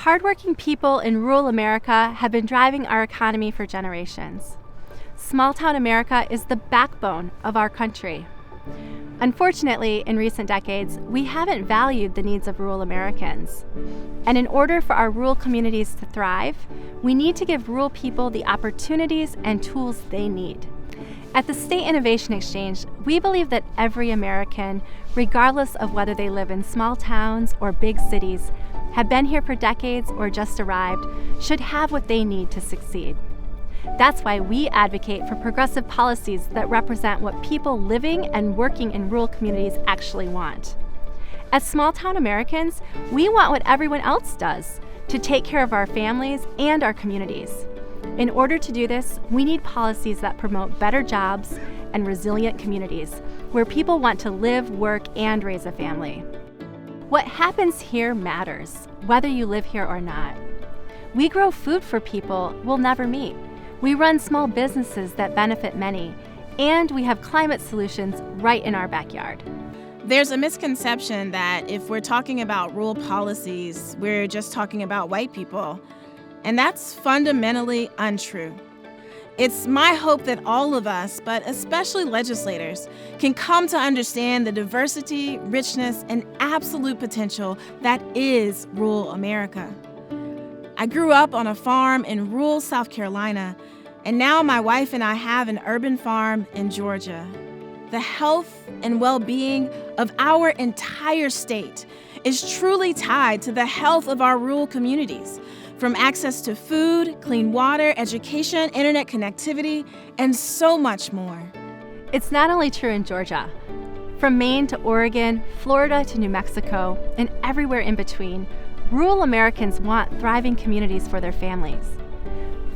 Hardworking people in rural America have been driving our economy for generations. Small-town America is the backbone of our country. Unfortunately, in recent decades, we haven't valued the needs of rural Americans. And in order for our rural communities to thrive, we need to give rural people the opportunities and tools they need. At the State Innovation Exchange, we believe that every American, regardless of whether they live in small towns or big cities, have been here for decades or just arrived, should have what they need to succeed. That's why we advocate for progressive policies that represent what people living and working in rural communities actually want. As small-town Americans, we want what everyone else does, to take care of our families and our communities. In order to do this, we need policies that promote better jobs and resilient communities, where people want to live, work, and raise a family. What happens here matters, whether you live here or not. We grow food for people we'll never meet. We run small businesses that benefit many, and we have climate solutions right in our backyard. There's a misconception that if we're talking about rural policies, we're just talking about white people, and that's fundamentally untrue. It's my hope that all of us, but especially legislators, can come to understand the diversity, richness, and absolute potential that is rural America. I grew up on a farm in rural South Carolina, and now my wife and I have an urban farm in Georgia. The health and well-being of our entire state is truly tied to the health of our rural communities, from access to food, clean water, education, internet connectivity, and so much more. It's not only true in Georgia. From Maine to Oregon, Florida to New Mexico, and everywhere in between, rural Americans want thriving communities for their families.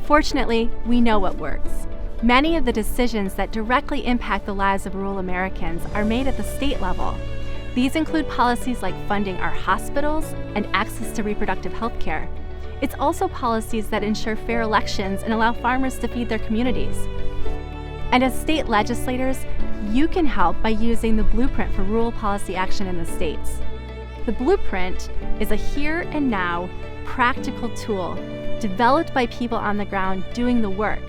Fortunately, we know what works. Many of the decisions that directly impact the lives of rural Americans are made at the state level. These include policies like funding our hospitals and access to reproductive health care. It's also policies that ensure fair elections and allow farmers to feed their communities. And as state legislators, you can help by using the Blueprint for Rural Policy Action in the states. The Blueprint is a here and now practical tool developed by people on the ground doing the work.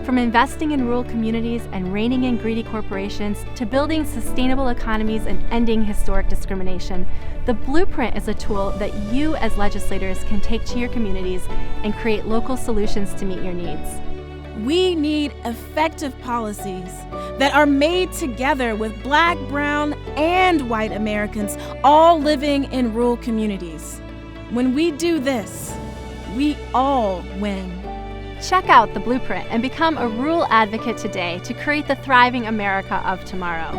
From investing in rural communities and reining in greedy corporations to building sustainable economies and ending historic discrimination, the Blueprint is a tool that you as legislators can take to your communities and create local solutions to meet your needs. We need effective policies that are made together with Black, brown, and white Americans all living in rural communities. When we do this, we all win. Check out the Blueprint and become a rural advocate today to create the thriving America of tomorrow.